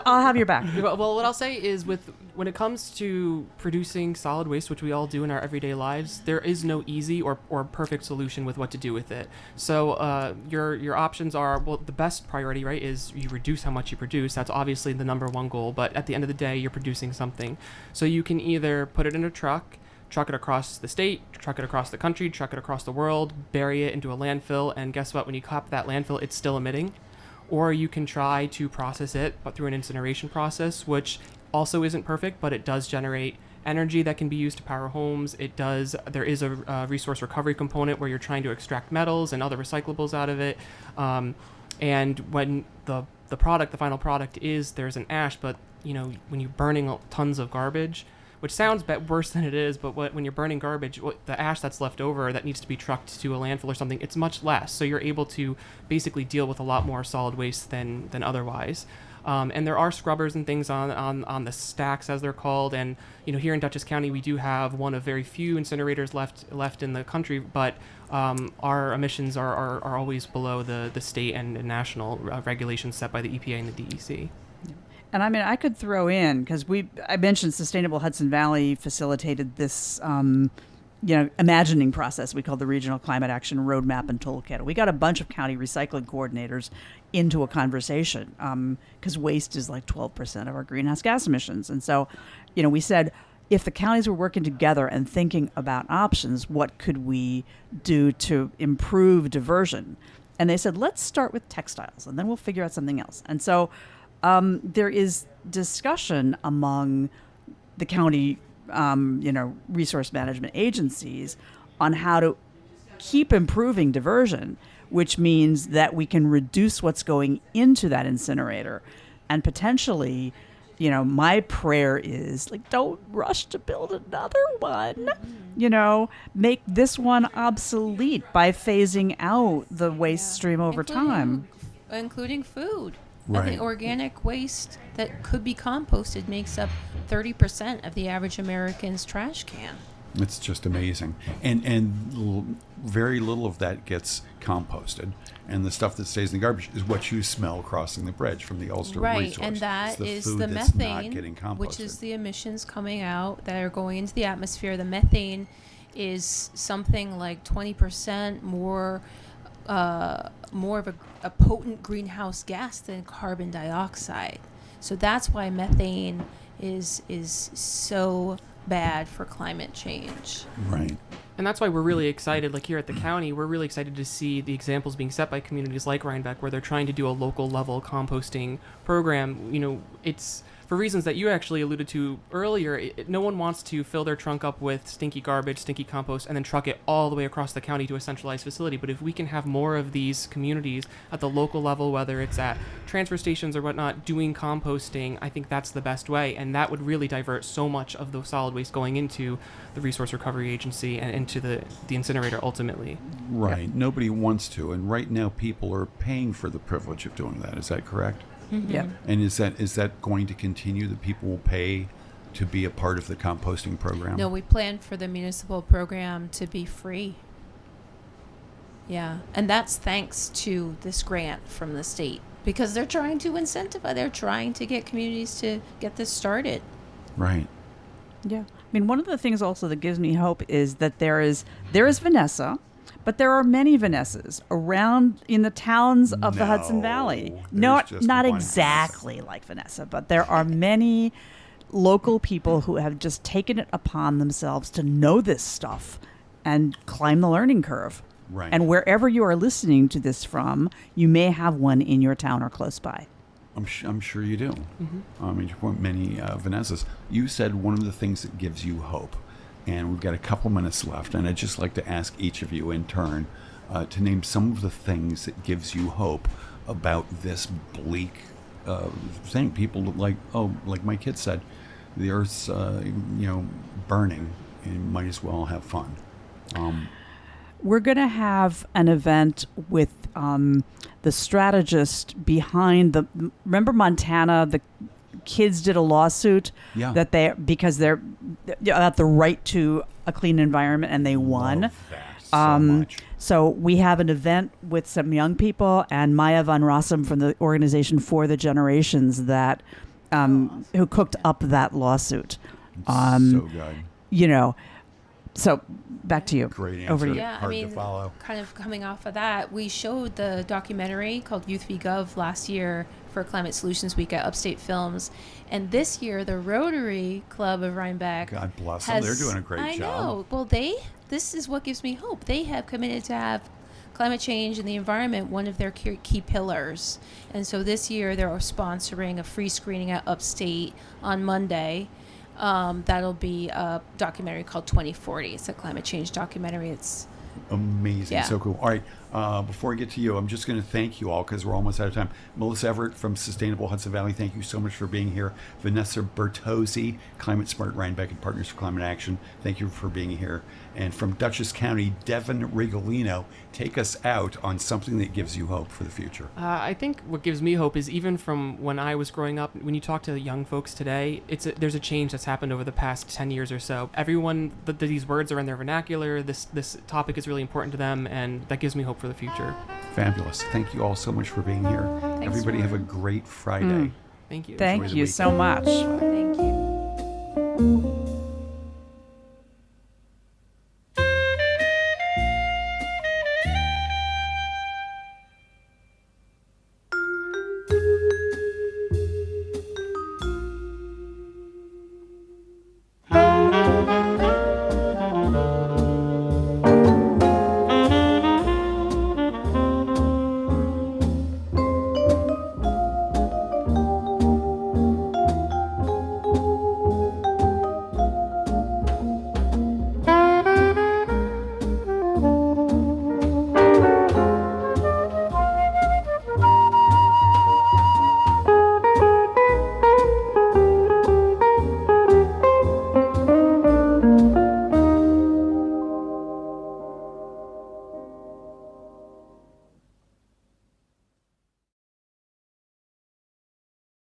I'll have your back. Well, what I'll say is when it comes to producing solid waste, which we all do in our everyday lives, there is no easy or perfect solution with what to do with it. So your options are, well, the best priority, right, is you reduce how much you produce. That's obviously the number one goal, but at the end of the day, you're producing something. So you can either put it in a truck it across the state, truck it across the country, truck it across the world, bury it into a landfill, and guess what? When you cop that landfill, it's still emitting. Or you can try to process it, but through an incineration process, which also isn't perfect, but it does generate energy that can be used to power homes. There is a resource recovery component where you're trying to extract metals and other recyclables out of it. And when the final product is, there's an ash, but when you're burning tons of garbage, which sounds worse than it is, but when you're burning garbage, the ash that's left over that needs to be trucked to a landfill or something, it's much less. So you're able to basically deal with a lot more solid waste than otherwise. And there are scrubbers and things on the stacks, as they're called. And here in Dutchess County, we do have one of very few incinerators left in the country, but our emissions are always below the state and national regulations set by the EPA and the DEC. And I could throw in, because I mentioned Sustainable Hudson Valley facilitated this, imagining process we call the Regional Climate Action Roadmap and Toolkit. We got a bunch of county recycling coordinators into a conversation, because waste is like 12% of our greenhouse gas emissions. And so, we said, if the counties were working together and thinking about options, what could we do to improve diversion? And they said, let's start with textiles, and then we'll figure out something else. And so there is discussion among the county, resource management agencies on how to keep improving diversion, which means that we can reduce what's going into that incinerator. And potentially, my prayer is, don't rush to build another one. Make this one obsolete by phasing out the waste stream over time. Including food. Right. I think organic waste that could be composted makes up 30% of the average American's trash can. It's just amazing. And very little of that gets composted. And the stuff that stays in the garbage is what you smell crossing the bridge from the Ulster resource. Right, and that is the methane, which is the emissions coming out that are going into the atmosphere. The methane is something like 20% more of a potent greenhouse gas than carbon dioxide. So that's why methane is so bad for climate change. Right. And that's why we're really excited, like here at the county, we're really excited to see the examples being set by communities like Rhinebeck, where they're trying to do a local level composting program. You know, it's for reasons that you actually alluded to earlier. No one wants to fill their trunk up with stinky garbage, stinky compost, and then truck it all the way across the county to a centralized facility. But if we can have more of these communities at the local level, whether it's at transfer stations or whatnot, doing composting, I think that's the best way. And that would really divert so much of the solid waste going into the Resource Recovery Agency and into the incinerator ultimately. Right. Yeah. Nobody wants to. And right now people are paying for the privilege of doing that. Is that correct? Mm-hmm. Yeah. And is that going to continue, that people will pay to be a part of the composting program? No, we plan for the municipal program to be free. Yeah, and that's thanks to this grant from the state, because they're trying to incentivize, they're trying to get communities to get this started. Right. Yeah. I mean, one of the things also that gives me hope is that there is Vanessa, but there are many Vanessas around in the towns of the Hudson Valley. Not exactly like Vanessa, but there are many local people who have just taken it upon themselves to know this stuff and climb the learning curve. Right. And wherever you are listening to this from, you may have one in your town or close by. I'm sure you do. Mm-hmm. I mean, you point many Vanessas. You said one of the things that gives you hope. And we've got a couple minutes left, and I'd just like to ask each of you in turn to name some of the things that gives you hope about this bleak thing. People like my kid said, the Earth's burning, and you might as well have fun. We're going to have an event with the strategist behind remember Montana, the kids did a lawsuit because they're at the right to a clean environment, and they won. Love that so much. So we have an event with some young people and Maya von Rossum from the organization For the Generations that who cooked up that lawsuit. So good. You know, so back to you. Great answer. Over to you. Yeah, Hard to follow. kind of coming off of that, we showed the documentary called Youth v Gov last year for Climate Solutions Week at Upstate Films. And this year, the Rotary Club of Rhinebeck, God bless them. They're doing a great job. I know. Well, this is what gives me hope. They have committed to have climate change and the environment one of their key pillars. And so this year, they're sponsoring a free screening at Upstate on Monday. That'll be a documentary called 2040. It's a climate change documentary. It's amazing. Yeah. So cool. All right. Before I get to you, I'm just going to thank you all because we're almost out of time. Melissa Everett from Sustainable Hudson Valley, thank you so much for being here. Vanessa Bertozzi, Climate Smart Rhinebeck and Partners for Climate Action, thank you for being here. And from Dutchess County, Devin Rigolino, take us out on something that gives you hope for the future. I think what gives me hope is even from when I was growing up, when you talk to young folks today, there's a change that's happened over the past 10 years or so. Everyone, these words are in their vernacular. This topic is really important to them, and that gives me hope for the future. Fabulous. Thank you all so much for being here. Everybody have a great Friday. Thank you. Thank you so much. Thank you.